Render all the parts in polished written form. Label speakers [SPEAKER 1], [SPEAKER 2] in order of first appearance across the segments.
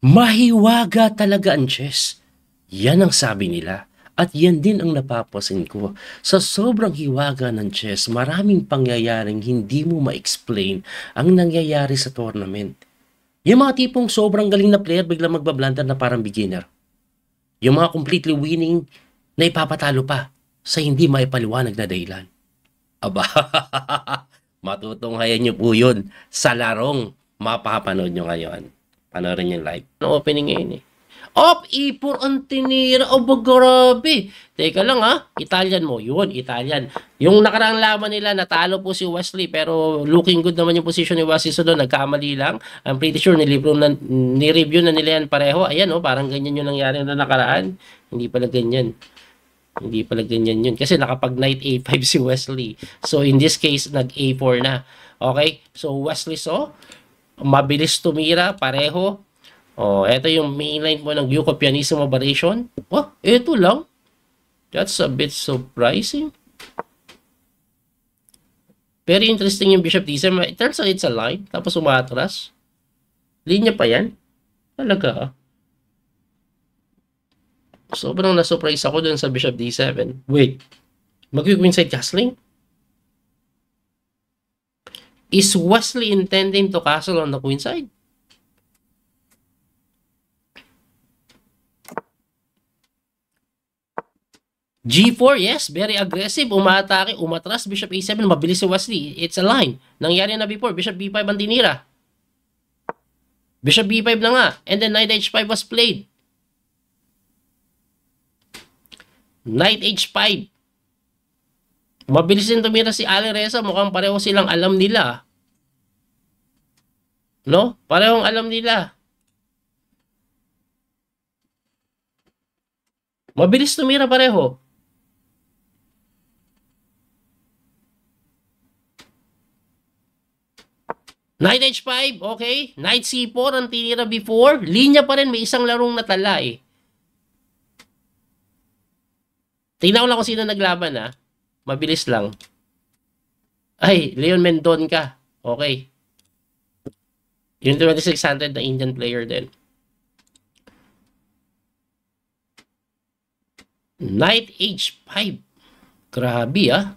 [SPEAKER 1] Mahiwaga talaga ang chess. Yan ang sabi nila. At yan din ang napapansin ko. Sa sobrang hiwaga ng chess, maraming pangyayaring hindi mo ma-explain ang nangyayari sa tournament. Yung mga tipong sobrang galing na player biglang magbablunder na parang beginner. Yung mga completely winning na ipapatalo pa sa hindi maipaliwanag na dahilan. Aba, matutunghayan nyo po yun sa larong mapapanood nyo ngayon. Panoorin yung live. Ang opening ngayon eh. Op, ipor ang tinira. Oh, grabe. Teka lang ha. Italian mo. Yun, Italian. Yung nakaraang laban nila, natalo po si Wesley. Pero looking good naman yung position ni Wesley. So doon, nagkamali lang. I'm pretty sure ni-review na nila yan pareho. Ayan oh, parang ganyan yung nangyari na nakaraan. Hindi pala ganyan. Hindi pala ganyan yun. Kasi nakapag knight A5 si Wesley. So in this case, nag A4 na. Okay? So Wesley mabilis tumira, pareho. Oh, ito yung mainline mo ng Yuko Pianissimo variation. Oh, ito lang. That's a bit surprising. Very interesting yung Bishop D7. It turns out it's a line. Tapos umatras. Linya pa yan. Talaga. Sobrang na-surprise ako dun sa Bishop D7. Wait. Mag-queenside castling? Is Wesley intending to castle on the queenside? G4, yes, very aggressive, umatake, umatras, Bishop A7, mabilis si Wesley. It's a line. Nangyari na before, Bishop B5 ang tinira. Bishop B5 na nga, and then Knight H5 was played. Knight H5. Mabilis din tumira si Ali Reza, mukhang pareho silang alam nila. No? Parehong alam nila. Mabilis tumira pareho. Knight H5, okay. Knight C4 ang tinira before. Linya pa rin, may isang larong natala eh. Tingnan ko lang kung sino naglaban ha. Mabilis lang. Ay, Leon Mendon ka. Okay. Yung 2600 na Indian player din. Knight H5. Grabe ah.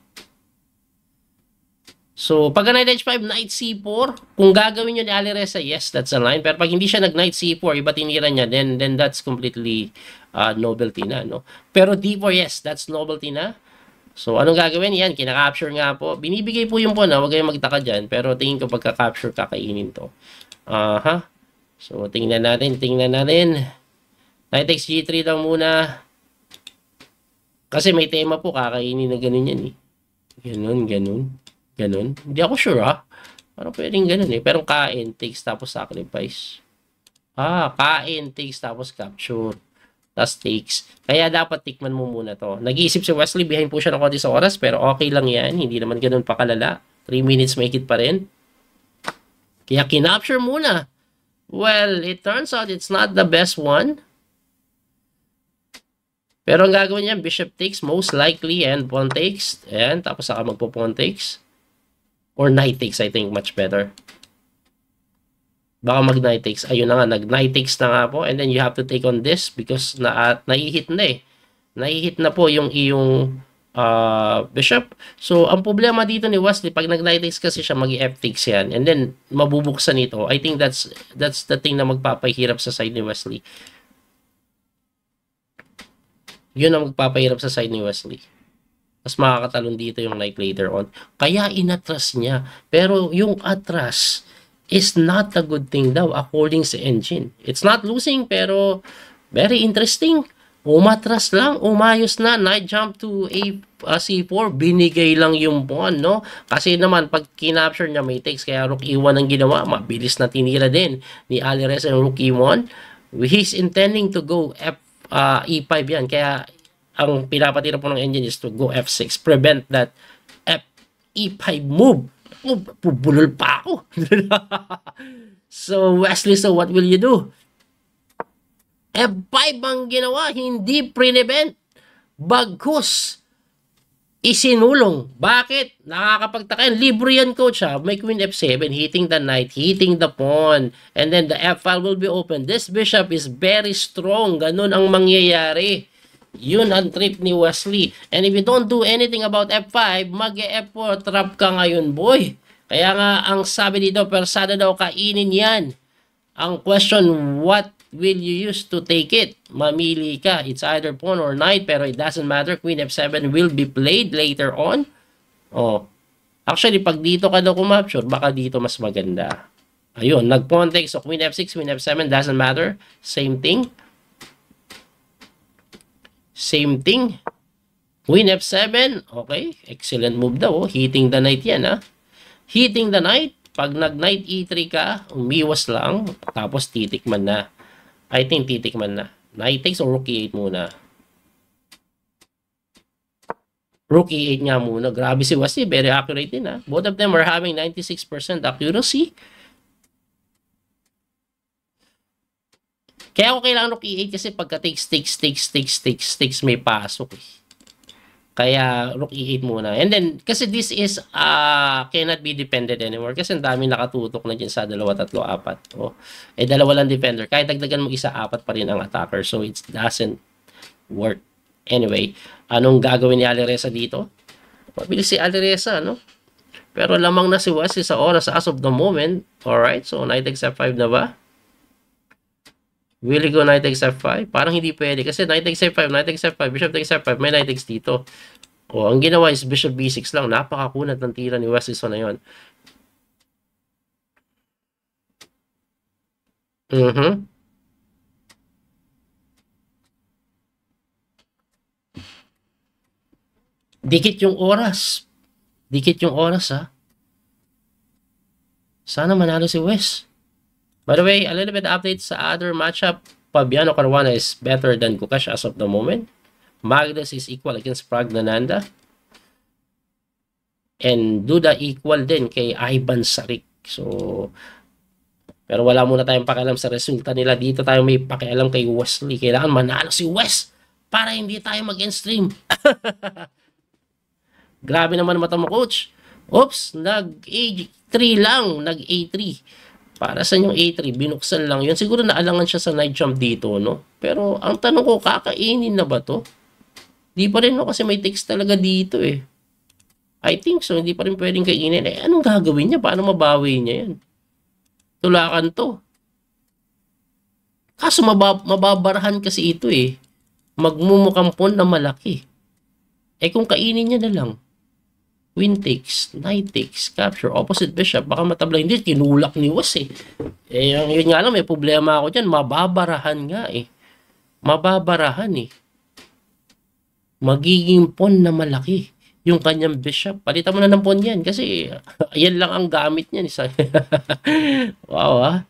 [SPEAKER 1] So, pag Knight H5, Knight C4, kung gagawin nyo ni Ali Reza, yes, that's a line. Pero pag hindi siya nag-Knight C4, iba tinira niya, then that's completely novelty na, no? Pero D4, yes, that's novelty na. So, anong gagawin? Yan, kinaka-capture nga po. Binibigay po yung pawn, huwag kayong magtaka dyan. Pero tingin ko pagka-capture, kakainin to. So, tingnan natin. Knight takes G3 daw muna. Kasi may tema po, kakainin na ganun yan eh. Ganun. Hindi ako sure ha. Parang pwedeng ganun eh. Pero kain, takes tapos sacrifice. Kain, takes tapos capture. Tapos takes. Kaya dapat tikman mo muna to. Nag-iisip si Wesley, behind po siya ng konti sa oras. Pero okay lang yan. Hindi naman ganun pakalala. 3 minutes make it pa rin. Kaya kinapture muna. Well, it turns out it's not the best one. Pero ang gagawin niya, bishop takes most likely and pawn takes. Ayan, tapos saka magpo-pawn takes. Or knight takes, I think, much better. Baka mag-knight takes. Ayun na nga, nag-knight takes na nga po. And then you have to take on this because nai-hit na eh. Nai-hit na po yung iyong bishop. So, ang problema dito ni Wesley, pag nag-knight takes kasi siya, mag-f takes yan. And then, mabubuksan ito. I think that's the thing na magpapahirap sa side ni Wesley. Yun ang magpapahirap sa side ni Wesley. Mas makakatalon dito yung knight later on. Kaya inatras niya. Pero yung atras is not a good thing daw according sa engine. It's not losing pero very interesting. Umatras lang, umayos na, knight jump to C4, binigay lang yung pawn, no? Kasi naman, pag kinapture niya, may takes, kaya rook E1 ang ginawa, mabilis na tinira din ni Ali Reza ng rook E1. He's intending to go E5 yan, kaya ang pinapatira po ng engine is to go F6. Prevent that E5 move. Pubulol pa ako. So, Wesley, so what will you do? F5 ang ginawa. Hindi prevent. Bagkus. Isinulong. Bakit? Nakakapagtaka yan. Libre yan, coach, ha? May queen f7, hitting the knight, hitting the pawn, and then the f file will be open. This bishop is very strong. Ganun ang mangyayari. Yun ang trip ni Wesley. And if you don't do anything about f5, mag-e-f4, trap ka ngayon, boy. Kaya nga, ang sabi dito, persada daw kainin yan. Ang question, what will you use to take it? Mamili ka. It's either pawn or knight, pero it doesn't matter. Queen f7 will be played later on. Oh. Actually, pag dito ka daw kumapture, baka dito mas maganda. Ayun, nag-pawn take. So, queen f6, queen f7, doesn't matter. Same thing. Same thing. Queen f7. Okay. Excellent move daw. Oh. Hitting the knight yan, ha. Hitting the knight. Pag nag-knight e3 ka, umiwas lang. Tapos titikman na. I think titikman na. Knight takes or rook e8 muna. Rook e8 nga muna. Grabe si Wesley. Very accurate din, ha. Both of them are having 96% accuracy. Kaya ako kailangan rook e8 kasi pagka takes, may pasok eh. Kaya rook e8 muna. And then, kasi this is cannot be defended anymore. Kasi ang dami nakatutok na dyan sa 2, 3, 4. Oh. Eh, 2 lang defender. Kahit dagdagan mo isa, 4 pa rin ang attacker. So, it doesn't work. Anyway, anong gagawin ni Alireza dito? Mabilis si Alireza, no? Pero lamang na si Wesley sa oras as of the moment. Alright, so knight takes f5 na ba? Will he go knight takes f5? Parang hindi pwede kasi knight takes f5, knight takes f5, bishop takes f5, may knight takes dito. O, ang ginawa is bishop b6 lang. Napakakunat ng tira ni Wesley so na yun. Dikit yung oras. Dikit yung oras, ha. Sana manalo si Wes. By the way, a little bit update sa other matchup. Fabiano Caruana is better than Gukash as of the moment. Magnus is equal against Pragnananda. And Duda equal din kay Ivan Sarik. So, pero wala muna tayong pakialam sa resulta nila. Dito tayo may pakialam kay Wesley. Kailangan manalo si Wes para hindi tayo mag-end stream. Grabe naman mata mo, coach. Oops, nag-A3 lang. Nag-A3. Para sa yung A3, binuksan lang yun. Siguro naalangan siya sa knight jump dito, no? Pero ang tanong ko, kakainin na ba to? Di pa rin, no? Kasi may text talaga dito, eh. I think so. Hindi pa rin pwedeng kainin. Eh, anong gagawin niya? Paano mabawi niya yan? Tulakan to. Kaso mababarahan kasi ito, eh. Magmumukampon na malaki. Eh, kung kainin niya na lang. Queen takes, knight takes, capture, opposite bishop, baka matabla. Hindi, kinulak ni Wes eh. Eh, yun nga lang, may problema ako dyan. Mababarahan nga eh. Mababarahan eh. Magiging pawn na malaki yung kanyang bishop. Palitan mo na ng pawn yan kasi yan lang ang gamit niyan. Wow, ha?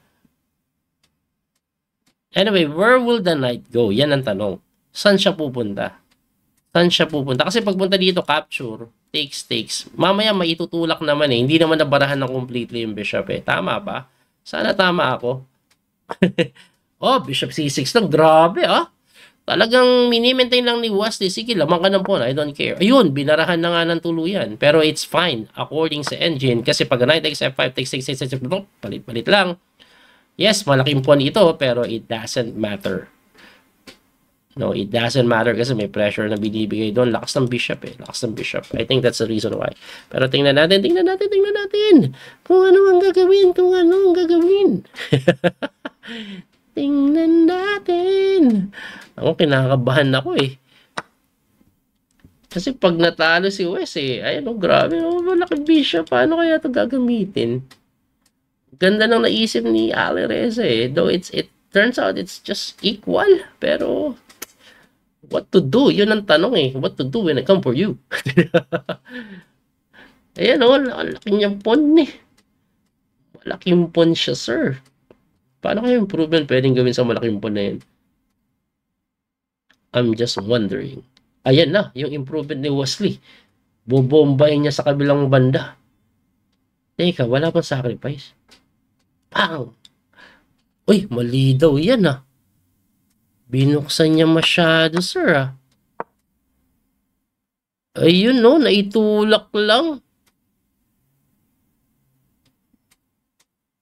[SPEAKER 1] Anyway, where will the knight go? Yan ang tanong. Saan siya pupunta? Saan siya pupunta? Kasi pagpunta dito, capture, takes. Mamaya maitutulak naman eh. Hindi naman nabarahan ng completely yung bishop eh. Tama ba? Sana tama ako. Oh, bishop c6 lang. Grabe ah. Talagang mini-maintain lang ni Wesley. Sige, lamang ka ng pawn. I don't care. Ayun, binarahan na nga ng tuluyan. Pero it's fine according sa engine. Kasi pag knight takes f5, takes 6, palit-palit lang. Yes, malaking pawn ito. Pero it doesn't matter. No, it doesn't matter kasi may pressure na binibigay doon. Lakas ng bishop eh. Lakas ng bishop. I think that's the reason why. Pero tingnan natin. Kung ano ang gagawin. Tingnan natin. Ako, kinakabahan ako eh. Kasi pag natalo si Wes eh, ayun oh, grabe oh, malaking bishop. Paano kaya ito gagamitin? Ganda nang naisip ni Alireza eh. Though it turns out it's just equal. Pero what to do? Yun ang tanong eh. What to do when I come for you? Ayan o, laki niyang pawn eh. Malaking pawn siya, sir. Paano kaya improvement pwedeng gawin sa malaking pawn na yun? I'm just wondering. Ayan na, yung improvement ni Wesley. Bobombayin niya sa kabilang banda. Teka, wala pang sacrifice. Pang! Uy, mali daw yan ah. Binuksan niya masyado, sir ah. Ayun, no, naitulak lang.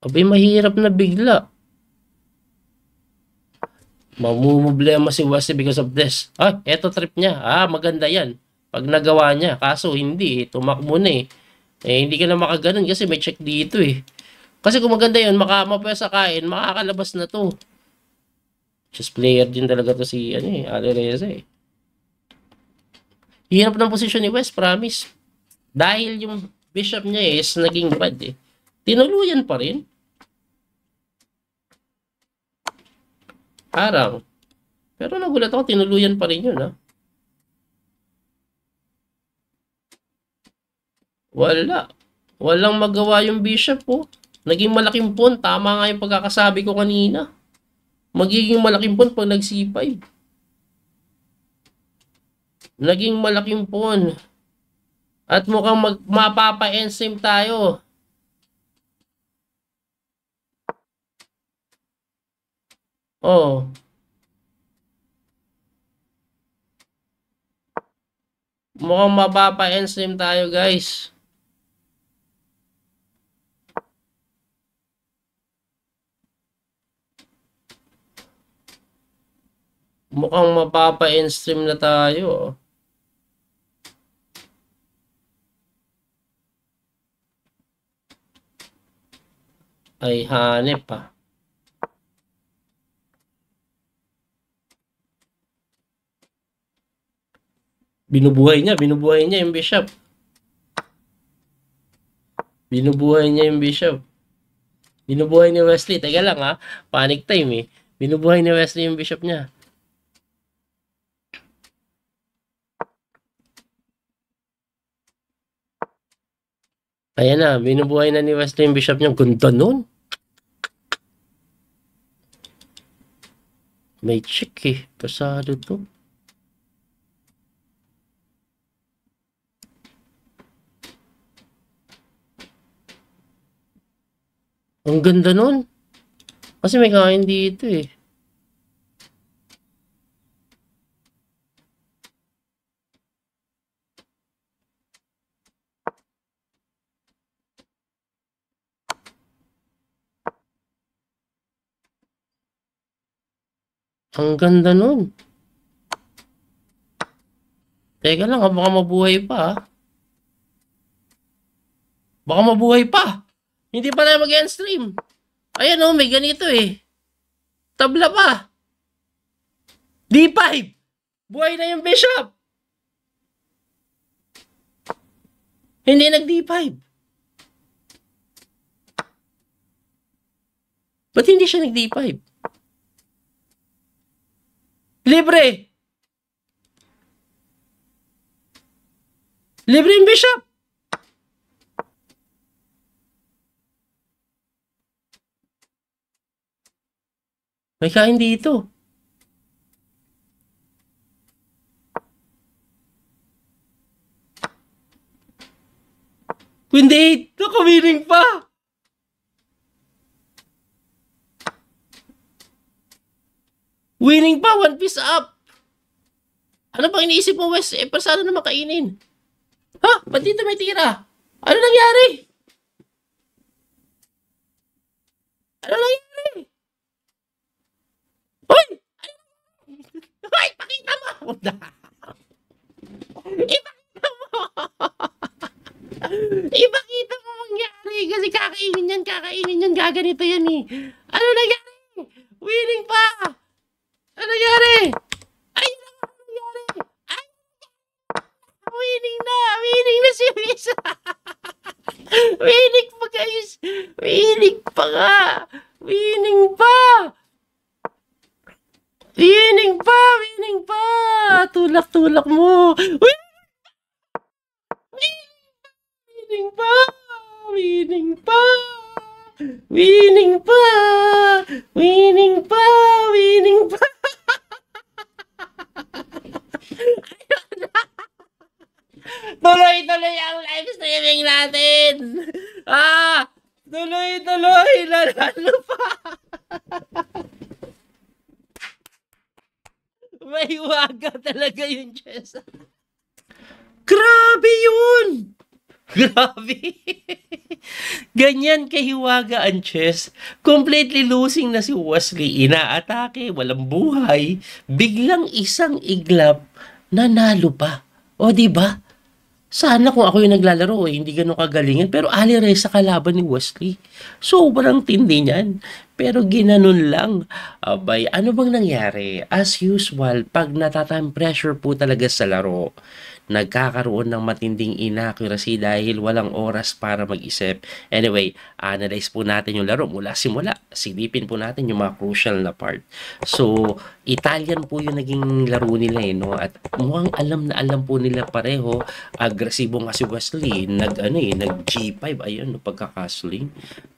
[SPEAKER 1] Abay, mahirap na bigla. Mamumblema si Wesley because of this. Ah, eto trip niya. Ah, maganda yan. Pag nagawa niya. Kaso hindi, tumakbo na eh. Eh, hindi ka na makaganon kasi may check dito eh. Kasi kung maganda yun, mapwesa kain, makakalabas na to. Just player din talaga to si, ano eh, Alireza eh. Hirap ng posisyon ni West, promise. Dahil yung bishop niya is naging bad eh. Tinuluyan pa rin. Parang. Pero nagulat ako, tinuluyan pa rin yun ha. Wala. Walang magawa yung bishop po. Naging malaking pawn. Tama nga yung pagkakasabi ko kanina. Magiging malaking pawn pag nag-C5. Naging malaking pawn. At mukhang mapapa-ensim tayo. Oh. Mukhang mapapa-ensim tayo, guys. Mukhang mapapa-enstream na tayo. Ay, hanep pa. Binubuhay niya yung bishop. Binubuhay niya yung bishop. Binubuhay ni Wesley. Teka lang ha, panic time eh. Binubuhay ni Wesley yung bishop niya. Ayan na, binubuhay na ni Wesley yung bishop niya. Ganda nun. May check eh. Pasado to. Ang ganda nun. Kasi may kain dito eh. Ang ganda nun. Teka lang, baka mabuhay pa. Baka mabuhay pa. Hindi pa tayo mag-end stream. Ayan o, may ganito eh. Tabla pa. D5. Buhay na yung bishop. Hindi nag-D5. Ba't hindi siya nag-D5? Libre. Libre yung bishop. May kain dito. Queen D8. Nakawiring pa. Winning pa. One piece up. Ano bang iniisip mo, Wes? Eh, paano naman kainin? Ha? Ba't dito may tira? Ano nangyari? Ano nangyari? Hoy! Hoy! Pakita mo! Ipakita mo! Ipakita mo mangyari kasi kakainin yan, gaganito yan eh. Ano nangyari? Winning pa! Ano nangyari? Ay, ano nangyari? Ay, winning na si Miss. Winning pa guys. Winning pa nga. Winning pa. Winning pa. Tulak mo. Winning pa. Winning pa. Winning pa. Winning pa. Winning pa. Tuloy-tuloy ang live streaming natin. Tuloy-tuloy. Nanalo pa. May waga talaga yung chess. Grabe yun! Grabe! Ganyan kahiwaga ang chess. Completely losing na si Wesley. Inaatake, walang buhay. Biglang isang iglap, nanalo pa. O, di ba? Sana kung ako yung naglalaro, hindi ganun kagalingan. Pero Ali Reza kalaban ni Wesley. Sobrang tindi niyan. Pero ginanon lang. Abay, ano bang nangyari? As usual, pag natatime pressure po talaga sa laro, nagkakaroon ng matinding inaccuracy dahil walang oras para mag-isip. Anyway, analyze po natin yung laro mula simula. Silipin po natin yung mga crucial na part. So, Italian po yung naging laro nila no? At mukhang alam na alam po nila pareho. Agresibo nga si Wesley. Nag G5, ayun, no, pagkakasling.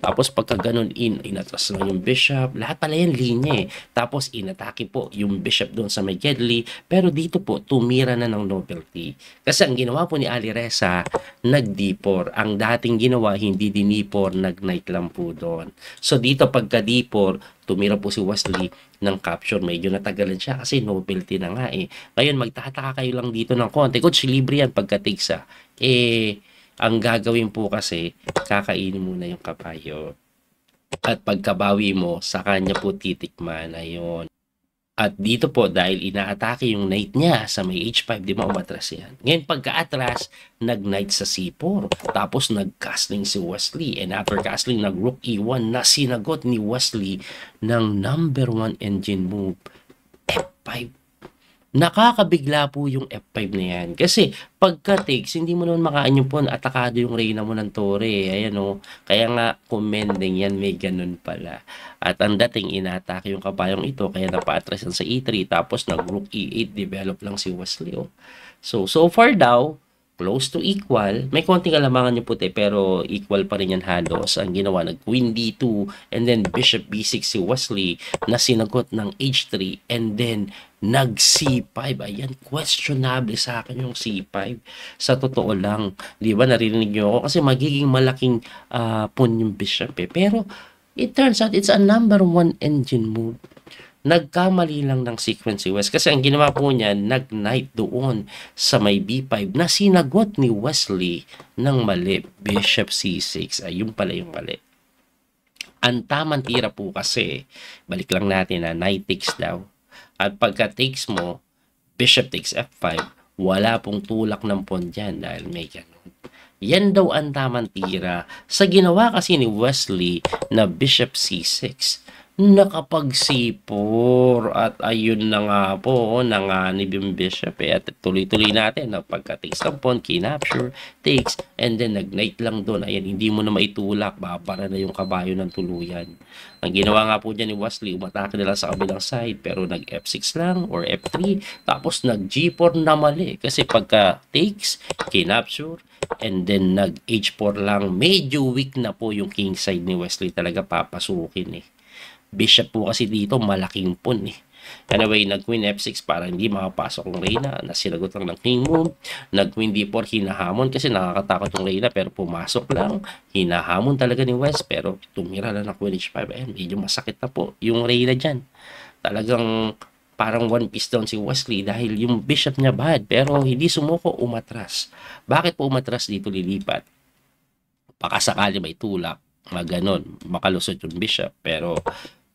[SPEAKER 1] Tapos pagka ganun, inatras lang yung bishop. Lahat pala yan linya Tapos inatake po yung bishop doon sa may Gedli. Pero dito po, tumira na ng nobility. Kasi ang ginawa po ni Ali Reza, nag-D4. Ang dating ginawa, hindi dinipor, nag-knight lang po doon. So dito pagka D4, tumira po si Wesley ng capture. Medyo natagalan siya kasi nobility na nga Ngayon, magtataka kayo lang dito ng konti. Coach, libre yan pagka-takes ang gagawin po kasi, kakainin muna yung kabayo. At pagkabawi mo, sa kanya po titikman. Ayun. At dito po, dahil inaatake yung knight niya sa may h5, di ba umatras yan? Ngayon, pagka-atras, nag-knight sa c4. Tapos, nag-castling si Wesley. And after castling, nag-rook e1 na sinagot ni Wesley ng number 1 engine move, f5. Nakakabigla po yung F5 na yan. Kasi pagka-takes, hindi mo naman makain yung pawn, atakado yung reyna mo ng tore. Ayan o. Kaya nga, commending yan, may ganun pala. At ang dating, inatake yung kabayong ito, kaya napa-atras sa E3, tapos nag-rook E8, develop lang si Wesley. So far daw, close to equal. May konting kalamangan yung puti, pero equal pa rin yan halos. Ang ginawa, nag-queen D2, and then bishop B6 si Wesley, na sinagot ng H3, and then nag-C5. Ayan, questionable sa akin yung C5. Sa totoo lang, di ba, narinig nyo ako, kasi magiging malaking pawn yung bishop Pero, it turns out, it's a number 1 engine move. Nagkamali lang ng sequence si West. Kasi ang ginawa po niya, nag-knight doon sa may B5 na sinagot ni Wesley ng mali. Bishop C6. Ayun pala yung mali. Ang tamang tira po kasi, balik lang natin na knight takes daw. At pagka takes mo, bishop takes F5, wala pong tulak ng pawn dyan dahil may ganun. Yan daw ang tamang tira. Sa ginawa kasi ni Wesley na bishop C6, nakapag-C4 at ayun na nga po, nanganib yung bishop at tuloy-tuloy natin na pagka-takes ng pawn, kinapture, takes, and then nag-knight lang doon. Ayan, hindi mo na maitulak, babara na yung kabayo ng tuluyan. Ang ginawa nga po dyan ni Wesley, umatake nila sa kabilang side, pero nag-F6 lang or F3, tapos nag-G4 na mali. Kasi pagka-takes, kinapture, and then nag-H4 lang. Medyo weak na po yung king side ni Wesley, talaga papasukin Bishop po kasi dito, malaking pawn Anyway, nag-queen F6 para hindi makapasok ng reyna. Nasinagot lang ng king move. Nag-queen D4, hinahamon kasi nakakatakot yung reyna pero pumasok lang. Hinahamon talaga ni West pero tumira lang ng queen H5. Ayan, medyo masakit na po yung reyna dyan. Talagang parang one piece down si Wesley dahil yung bishop niya bad pero hindi sumuko, umatras. Bakit po umatras dito lilipat? Baka sakali may tulak, maganon, makalusot yung bishop pero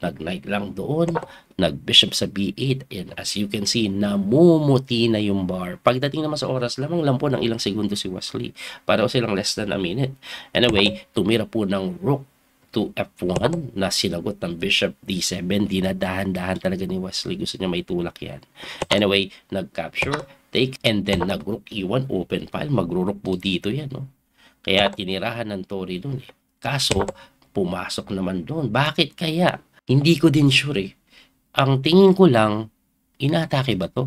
[SPEAKER 1] nag-knight lang doon, nag-bishop sa B8, and as you can see, namumuti na yung bar. Pagdating naman sa oras, lamang lang po ng ilang segundo si Wesley. Para silang less than a minute. Anyway, tumira po ng rook to F1 na sinagot ng bishop D7. Dinadahan-dahan talaga ni Wesley. Gusto niya may tulak yan. Anyway, nag-capture, take, and then nag-rook E1, open file. Magro-rook po dito yan. Kaya tinirahan ng Tori doon Kaso, pumasok naman doon. Bakit kaya? Hindi ko din sure Ang tingin ko lang, inatake ba to?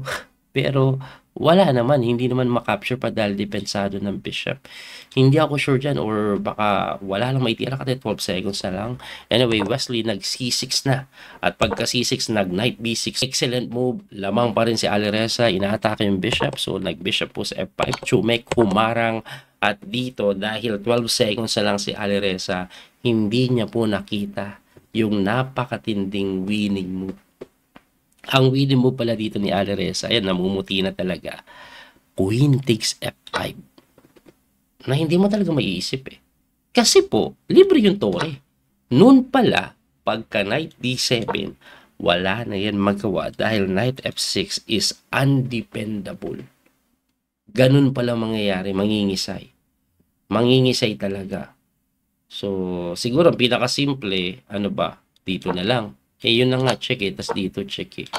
[SPEAKER 1] Pero wala naman, hindi naman makapture pa dahil depensado ng bishop. Hindi ako sure dyan or baka wala lang maitira kasi 12 seconds na lang. Anyway, Wesley nag C6 na. At pagka C6, nag knight B6. Excellent move. Lamang pa rin si Ali Reza. Inaatake yung bishop. So nag bishop po sa F5. Chumek, humarang. At dito, dahil 12 seconds na lang si Ali Reza, hindi niya po nakita yung napakatinding winning move. Ang winning move pala dito ni Ali Reza, ayan, namumuti na talaga. Queen takes F5. Na hindi mo talaga maiisip eh. Kasi po, libre yung tore. Noon pala, pagka knight D7, wala na yan magawa dahil knight F6 is undependable. Ganun pala mangyayari, mangingisay. Mangingisay talaga. So, siguro ang pinakasimple, ano ba? Dito na lang. Eh, yun na nga, check eh. Tapos dito, check eh.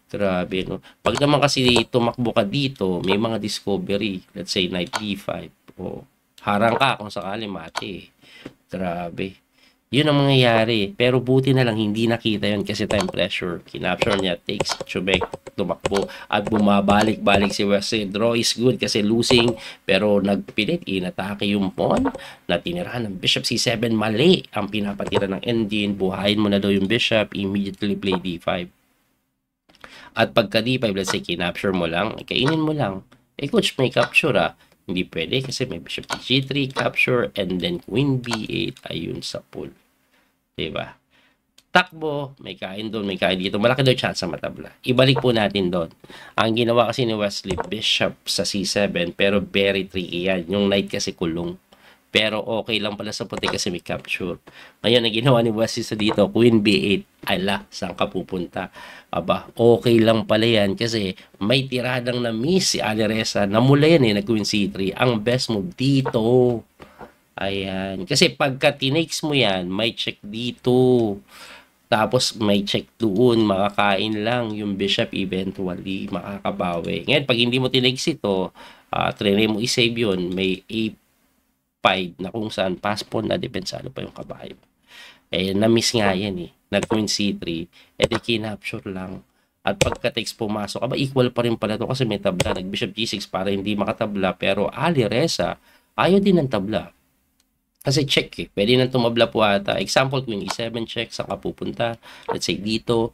[SPEAKER 1] Grabe, no? Pag naman kasi tumakbo ka dito, may mga discovery. Let's say, knight D5. O, harang ka kung sakali mati eh. Grabe. Yun ang mangyayari. Pero buti na lang hindi nakita yun kasi time pressure. Kinapture niya, takes, chumek, tumakbo, at bumabalik-balik si West. Draw is good kasi losing, pero nagpilit, inatake yung pawn, na tinirahan ng bishop C7, mali ang pinapatira ng engine, buhayin mo na daw yung bishop, immediately play D5. At pagka D5, let's say, kinapture mo lang, kainin mo lang. Eh, coach, may capture ah. Hindi pwede kasi may bishop G3, capture, and then queen B8, ayun sa pool. Diba? Takbo, may kain doon, may kain dito. Malaki daw chance sa matabla. Ibalik po natin doon. Ang ginawa kasi ni Wesley, bishop sa C7, pero very tricky yan. Yung knight kasi kulong. Pero okay lang pala sa puti kasi may capture. Ngayon, ang ginawa ni Wesley sa dito, queen B8. Ala, saan ka pupunta? Aba, okay lang pala yan kasi may tiradang na miss si Alireza. Namula yan eh, nag-queen C3. Ang best move dito. Ayan. Kasi pagka tinakes mo yan, may check dito. Tapos may check doon. Makakain lang yung bishop eventually. Makakabawi. Ngayon, pag hindi mo tinakes ito, trinay mo i-save yun. May A5 na kung saan pass pawn na depensado pa yung kabayo. Eh, na-miss nga yan eh. Nag-queen C3. Eh, di kinapture lang. At pagka-takes pumasok, aba, equal pa rin pala to kasi may tabla. Nag-bishop G6 para hindi makatabla. Pero Alireza, ayaw din ng tabla. Kasi check eh. Pwede nang tumabla po ata. Example, queen E7 check. Saan ka pupunta? Let's say dito.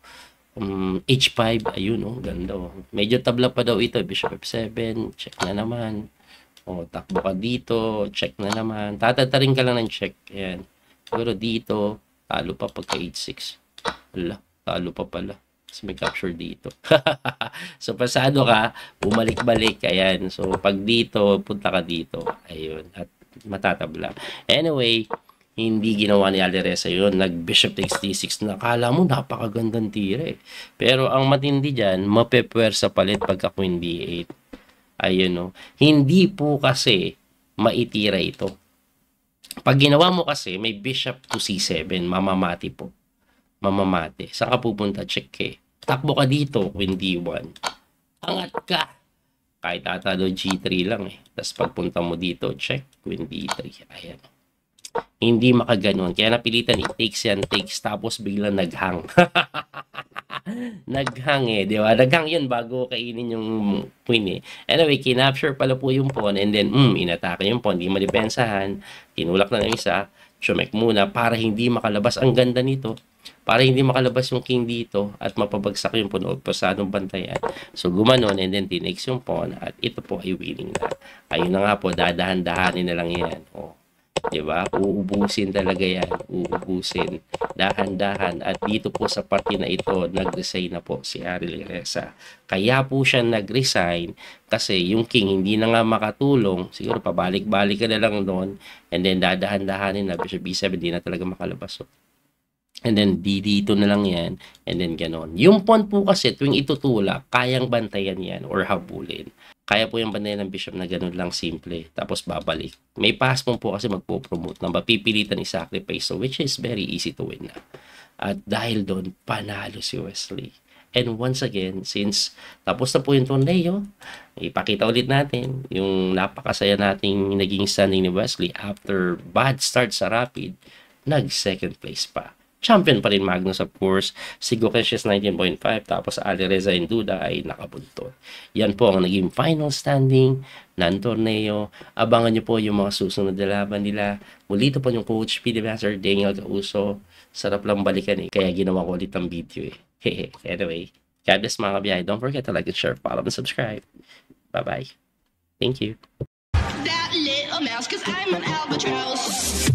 [SPEAKER 1] H5. Ayun oh. Ganda oh. Medyo tabla pa daw ito. Bishop F7. Check na naman. O, takbo ka dito. Check na naman. Tatatarin ka lang ng check. Ayan. Pero dito, talo pa pagka H6. Wala. Talo pa pala. Kasi may capture dito. So, pasado ka. Bumalik-balik. Ayan. So, pag dito, punta ka dito. Ayun. At matatabla. Anyway, hindi ginawa ni Alireza yun. Nag-bishop takes D6 na kala mo napakagandang tira eh. Pero ang matindi dyan, mapepwersa palit pagka queen B8. Ayun no. Hindi po kasi maitira ito. Pag ginawa mo kasi, may bishop to C7. Mamamati po. Mamamati. Saan ka pupunta? Check eh. Takbo ka dito, queen D1. Angat ka. Kahit ata do G3 lang eh. Tapos pagpunta mo dito, check, queen D3. Ayan. Hindi makaganon. Kaya napilitan, takes yan, takes. Tapos biglang naghang. Naghang eh, di ba? Naghang yun bago kainin yung queen eh. Anyway, kinapture pala po yung pawn and then, inatake yung pawn. Hindi madipensahan. Tinulak na ng isa. Chumek muna para hindi makalabas. Ang ganda nito. Para hindi makalabas yung king dito at mapabagsak yung pawn o pasadong bantayan. So, gumanon and then tinakes yung pawn at ito po ay winning na. Ayun na nga po, dadahan-dahanin na lang yan. O, diba? Uubusin talaga yan. Uubusin. Dahan-dahan. At dito po sa parte na ito, nag-resign na po si Alireza. Kaya po siya nag-resign kasi yung king hindi na nga makatulong. Siguro pabalik-balik ka na lang doon and then dadahan-dahanin na bishop B7, hindi na talaga makalabas. So, and then, dito na lang yan. And then, ganon. Yung pawn po kasi, tuwing itutulak, kayang bantayan yan or habulin. Kaya po yung bantayan ng bishop na ganon lang simple. Tapos, babalik. May pass pawn po kasi magpo-promote na mapipilitan i-sacrifice. So, which is very easy to win na. At dahil doon, panalo si Wesley. And once again, since tapos na po yung torneo, ipakita ulit natin yung napakasaya nating naging standing ni Wesley after bad start sa Rapid, nag-second place pa. Champion pa rin Magnus, of course. Si Gokeshes 19.5. Tapos Alireza and Duda ay nakabuntot. Yan po ang naging final standing ng torneo. Abangan nyo po yung mga susunod na laban nila. Mulito po yung coach, PD Master Daniel Gauso. Sarap lang balikan eh. Kaya ginawa ko ulit ang video eh. Anyway, God bless mga kabiyahe. Don't forget to like and share, follow and subscribe. Bye-bye. Thank you.
[SPEAKER 2] That little mouse, 'cause I'm an albatross.